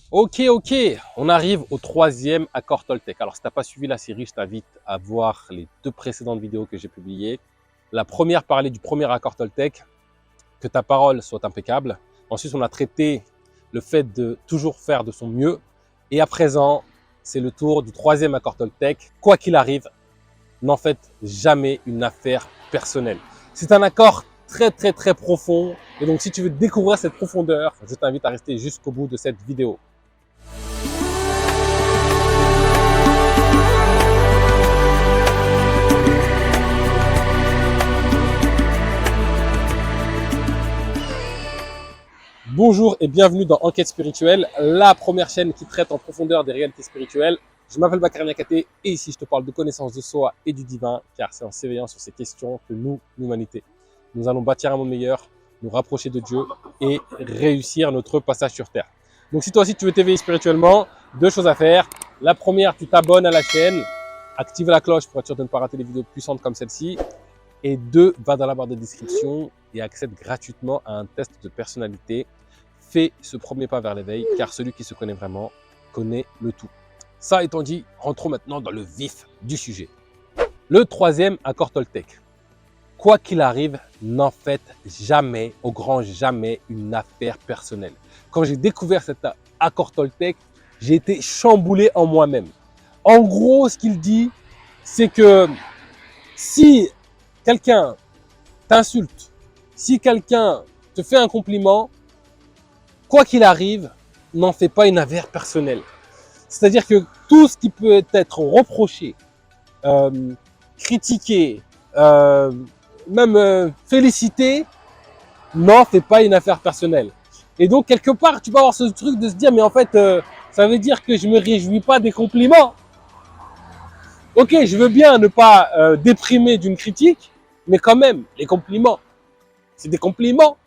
Ok, on arrive au troisième accord Toltec. Alors, si tu n'as pas suivi la série, je t'invite à voir les deux précédentes vidéos que j'ai publiées. La première parlait du premier accord Toltec, que ta parole soit impeccable. Ensuite, on a traité le fait de toujours faire de son mieux. Et à présent, c'est le tour du troisième accord Toltec. Quoi qu'il arrive, n'en faites jamais une affaire personnelle. C'est un accord très profond. Et donc, si tu veux découvrir cette profondeur, je t'invite à rester jusqu'au bout de cette vidéo. Bonjour et bienvenue dans Enquête spirituelle, la première chaîne qui traite en profondeur des réalités spirituelles. Je m'appelle Bakary Niakaté et ici je te parle de connaissance de soi et du divin, car c'est en s'éveillant sur ces questions que nous, l'humanité, nous allons bâtir un monde meilleur, nous rapprocher de Dieu et réussir notre passage sur Terre. Donc si toi aussi tu veux t'éveiller spirituellement, deux choses à faire. La première, tu t'abonnes à la chaîne, active la cloche pour être sûr de ne pas rater les vidéos puissantes comme celle-ci. Et deux, va dans la barre de description et accède gratuitement à un test de personnalité. Fais ce premier pas vers l'éveil, car celui qui se connaît vraiment connaît le tout. Ça étant dit, rentrons maintenant dans le vif du sujet. Le troisième accord Toltec. Quoi qu'il arrive, n'en faites jamais, au grand jamais, une affaire personnelle. Quand j'ai découvert cet accord Toltec, j'ai été chamboulé en moi-même. En gros, ce qu'il dit, c'est que si quelqu'un t'insulte, si quelqu'un te fait un compliment, quoi qu'il arrive, n'en fais pas une affaire personnelle. C'est-à-dire que tout ce qui peut être reproché, critiqué, même félicité, n'en fais pas une affaire personnelle. Et donc, quelque part, tu peux avoir ce truc de se dire, mais en fait, ça veut dire que je me réjouis pas des compliments. Ok, je veux bien ne pas déprimer d'une critique, mais quand même, les compliments, c'est des compliments.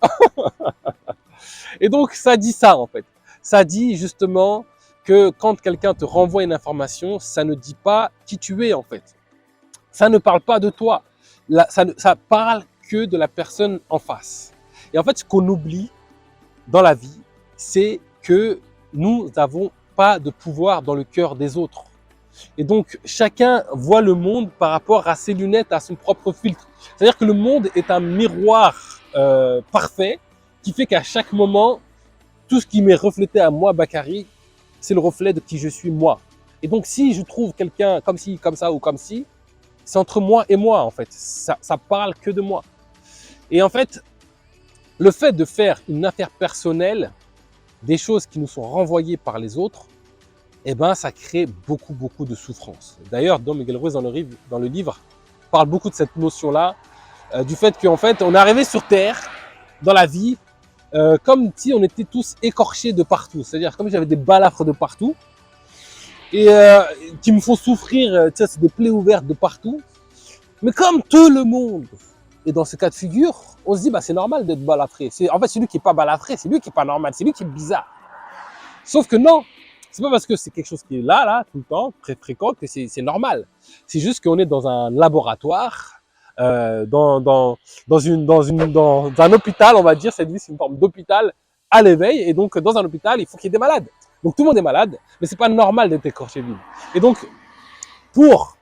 Et donc, ça dit ça, en fait. Ça dit justement que quand quelqu'un te renvoie une information, ça ne dit pas qui tu es, en fait. Ça ne parle pas de toi. Ça parle que de la personne en face. Et en fait, ce qu'on oublie dans la vie, c'est que nous n'avons pas de pouvoir dans le cœur des autres. Et donc, chacun voit le monde par rapport à ses lunettes, à son propre filtre. C'est-à-dire que le monde est un miroir parfait qui fait qu'à chaque moment, tout ce qui m'est reflété à moi, Bakary, c'est le reflet de qui je suis moi. Et donc, si je trouve quelqu'un comme ci, comme ça ou comme ci, c'est entre moi et moi, en fait. Ça parle que de moi. Et en fait, le fait de faire une affaire personnelle, des choses qui nous sont renvoyées par les autres, eh ben, ça crée beaucoup de souffrance. D'ailleurs, Dom Miguel Ruiz, dans le livre, parle beaucoup de cette notion-là, du fait qu'en fait, on est arrivé sur Terre, dans la vie, comme si on était tous écorchés de partout. C'est-à-dire comme j'avais des balafres de partout et qui me font souffrir, c'est des plaies ouvertes de partout. Mais comme tout le monde est dans ce cas de figure, on se dit bah c'est normal d'être balafré. En fait, celui qui est pas balafré, c'est lui qui est pas normal, c'est lui qui est bizarre. Sauf que non, c'est pas parce que c'est quelque chose qui est là, tout le temps, très fréquent, que c'est normal. C'est juste qu'on est dans un laboratoire, dans un hôpital, on va dire, c'est une forme d'hôpital à l'éveil. Et donc, dans un hôpital, il faut qu'il y ait des malades. Donc, tout le monde est malade, mais c'est pas normal d'être écorché vide. Et donc, pour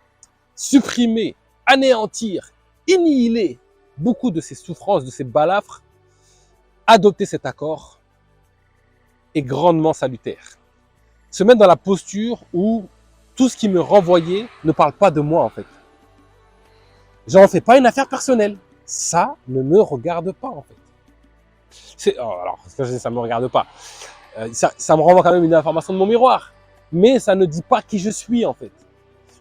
supprimer, anéantir, annihiler beaucoup de ces souffrances, de ces balafres, adopter cet accord est grandement salutaire. Se mettre dans la posture où tout ce qui me renvoyait ne parle pas de moi, en fait. J'en fais pas une affaire personnelle. Ça ne me regarde pas, en fait. Alors, ça me regarde pas. Ça me renvoie quand même une information de mon miroir. Mais ça ne dit pas qui je suis, en fait.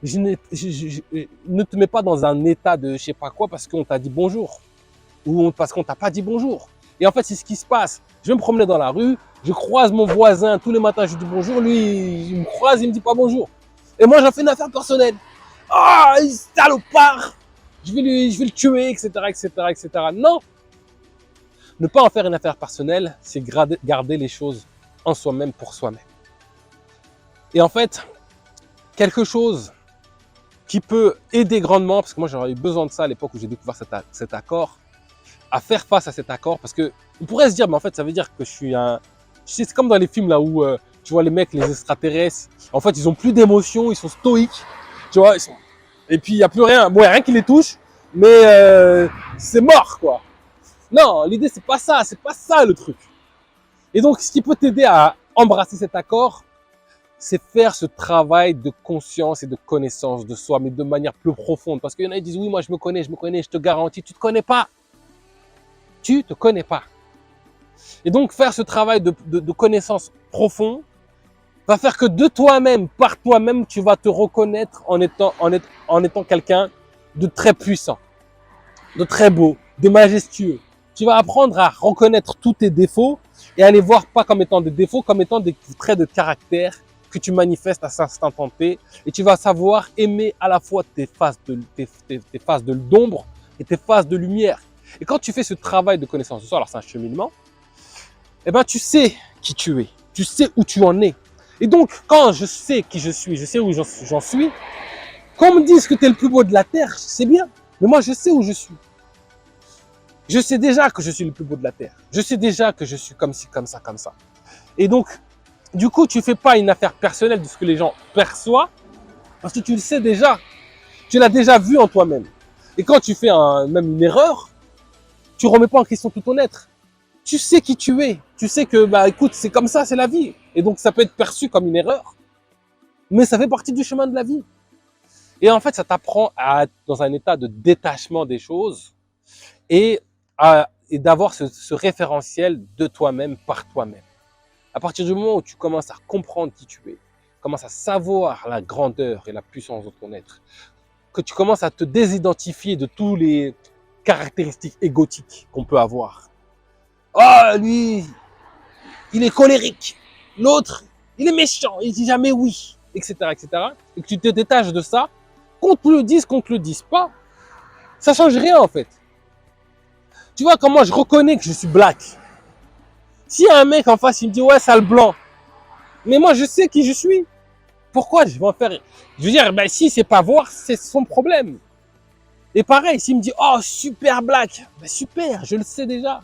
Je ne te mets pas dans un état de je sais pas quoi parce qu'on t'a dit bonjour. Ou parce qu'on t'a pas dit bonjour. Et en fait, c'est ce qui se passe. Je vais me promener dans la rue, je croise mon voisin, tous les matins je lui dis bonjour, lui, il me croise, il me dit pas bonjour. Et moi, j'en fais une affaire personnelle. Ah, oh, salopard, je vais le tuer, etc. Non, ne pas en faire une affaire personnelle, c'est garder les choses en soi-même pour soi-même. Et en fait, quelque chose qui peut aider grandement, parce que moi j'aurais eu besoin de ça à l'époque où j'ai découvert cet accord, à faire face à cet accord, parce que on pourrait se dire, mais en fait, ça veut dire que je suis un... C'est comme dans les films là où Tu vois les mecs, les extraterrestres, en fait, ils ont plus d'émotions, ils sont stoïques. Tu vois, et puis il y a plus rien. Bon, il y a rien qui les touche, mais c'est mort, quoi. Non, l'idée c'est pas ça le truc. Et donc, ce qui peut t'aider à embrasser cet accord, c'est faire ce travail de conscience et de connaissance de soi, mais de manière plus profonde. Parce qu'il y en a qui disent, oui, moi je me connais, je te garantis, tu te connais pas. Tu te connais pas. Et donc, faire ce travail de connaissance profond va faire que de toi-même, par toi-même, tu vas te reconnaître en étant quelqu'un de très puissant, de très beau, de majestueux. Tu vas apprendre à reconnaître tous tes défauts et à les voir pas comme étant des défauts, comme étant des traits de caractère que tu manifestes à cet instant T. Et tu vas savoir aimer à la fois tes phases d'ombre et tes phases de lumière. Et quand tu fais ce travail de connaissance de soi, alors c'est un cheminement, eh ben tu sais qui tu es, tu sais où tu en es. Et donc, quand je sais qui je suis, je sais où j'en suis, qu'on me dise que tu es le plus beau de la Terre, c'est bien. Mais moi, je sais où je suis. Je sais déjà que je suis le plus beau de la Terre. Je sais déjà que je suis comme ci, comme ça, comme ça. Et donc, du coup, tu fais pas une affaire personnelle de ce que les gens perçoivent, parce que tu le sais déjà. Tu l'as déjà vu en toi-même. Et quand tu fais même une erreur, tu remets pas en question tout ton être. Tu sais qui tu es. Tu sais que, bah, écoute, c'est comme ça, c'est la vie. Et donc, ça peut être perçu comme une erreur, mais ça fait partie du chemin de la vie. Et en fait, ça t'apprend à être dans un état de détachement des choses et d'avoir ce référentiel de toi-même par toi-même. À partir du moment où tu commences à comprendre qui tu es, commences à savoir la grandeur et la puissance de ton être, que tu commences à te désidentifier de tous les caractéristiques égotiques qu'on peut avoir. Oh, lui, il est colérique. L'autre, il est méchant, il dit jamais oui, etc., etc. Et que tu te détaches de ça, qu'on te le dise, qu'on te le dise pas, ça change rien en fait. Tu vois comment je reconnais que je suis black. S'il y a un mec en face, il me dit ouais, sale blanc. Mais moi, je sais qui je suis. Pourquoi je vais en faire? Je veux dire, ben, si c'est pas voir, c'est son problème. Et pareil, s'il me dit oh, super black, ben, super, je le sais déjà.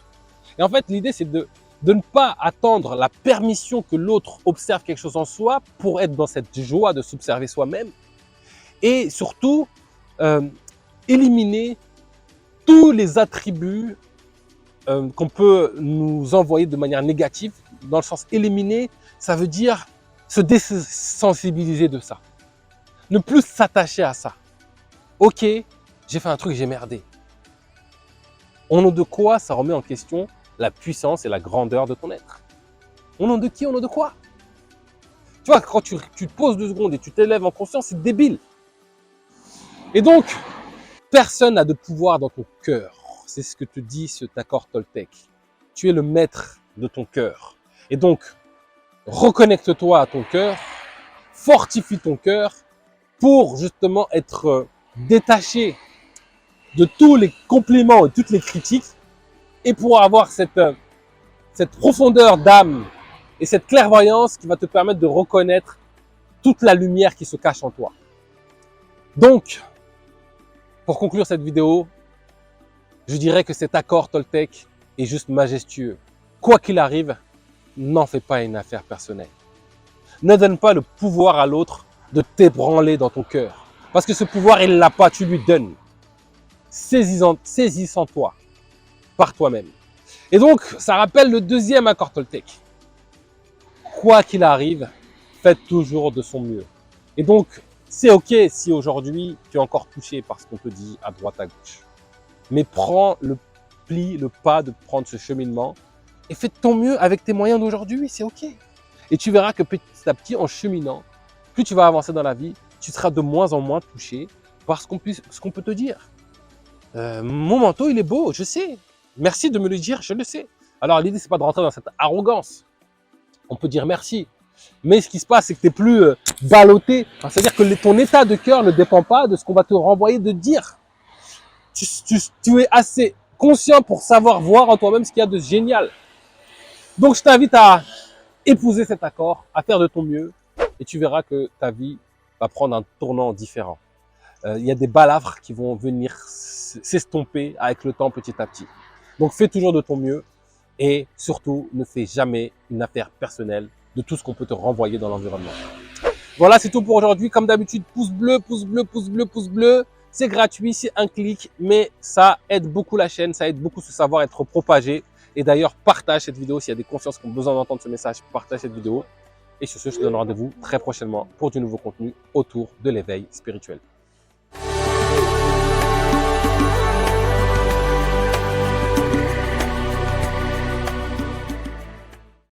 Et en fait, l'idée, c'est de ne pas attendre la permission que l'autre observe quelque chose en soi pour être dans cette joie de s'observer soi-même. Et surtout, éliminer tous les attributs qu'on peut nous envoyer de manière négative. Dans le sens éliminer, ça veut dire se désensibiliser de ça. Ne plus s'attacher à ça. Ok, j'ai fait un truc, j'ai merdé. Au nom de quoi ça remet en question la puissance et la grandeur de ton être? Au nom de qui? Au nom de quoi? Tu vois, quand tu te poses 2 secondes et tu t'élèves en conscience, c'est débile. Et donc, personne n'a de pouvoir dans ton cœur. C'est ce que te dit cet accord Toltec. Tu es le maître de ton cœur. Et donc, reconnecte-toi à ton cœur, fortifie ton cœur pour justement être détaché de tous les compliments et toutes les critiques et pour avoir cette profondeur d'âme et cette clairvoyance qui va te permettre de reconnaître toute la lumière qui se cache en toi. Donc, pour conclure cette vidéo, je dirais que cet accord Toltec est juste majestueux. Quoi qu'il arrive, n'en fais pas une affaire personnelle. Ne donne pas le pouvoir à l'autre de t'ébranler dans ton cœur. Parce que ce pouvoir, il ne l'a pas, tu lui donnes. Saisis-en toi, par toi-même. Et donc, ça rappelle le deuxième accord Toltec. Quoi qu'il arrive, faites toujours de son mieux. Et donc, c'est ok si aujourd'hui, tu es encore touché par ce qu'on te dit à droite, à gauche. Mais prends le pli, le pas de prendre ce cheminement et fais de ton mieux avec tes moyens d'aujourd'hui, c'est ok. Et tu verras que petit à petit, en cheminant, plus tu vas avancer dans la vie, tu seras de moins en moins touché par ce qu'on peut te dire. Mon manteau, il est beau, je sais. Merci de me le dire, je le sais. Alors l'idée, c'est pas de rentrer dans cette arrogance. On peut dire merci. Mais ce qui se passe, c'est que tu n'es plus ballotté. C'est-à-dire que ton état de cœur ne dépend pas de ce qu'on va te renvoyer de dire. Tu es assez conscient pour savoir voir en toi-même ce qu'il y a de génial. Donc, je t'invite à épouser cet accord, à faire de ton mieux, et tu verras que ta vie va prendre un tournant différent. Il y a des balafres qui vont venir s'estomper avec le temps petit à petit. Donc, fais toujours de ton mieux et surtout, ne fais jamais une affaire personnelle de tout ce qu'on peut te renvoyer dans l'environnement. Voilà, c'est tout pour aujourd'hui. Comme d'habitude, pouce bleu, pouce bleu, pouce bleu, pouce bleu. C'est gratuit, c'est un clic, mais ça aide beaucoup la chaîne, ça aide beaucoup ce savoir à être propagé. Et d'ailleurs, partage cette vidéo. S'il y a des consciences qui ont besoin d'entendre ce message, partage cette vidéo. Et sur ce, je te donne rendez-vous très prochainement pour du nouveau contenu autour de l'éveil spirituel.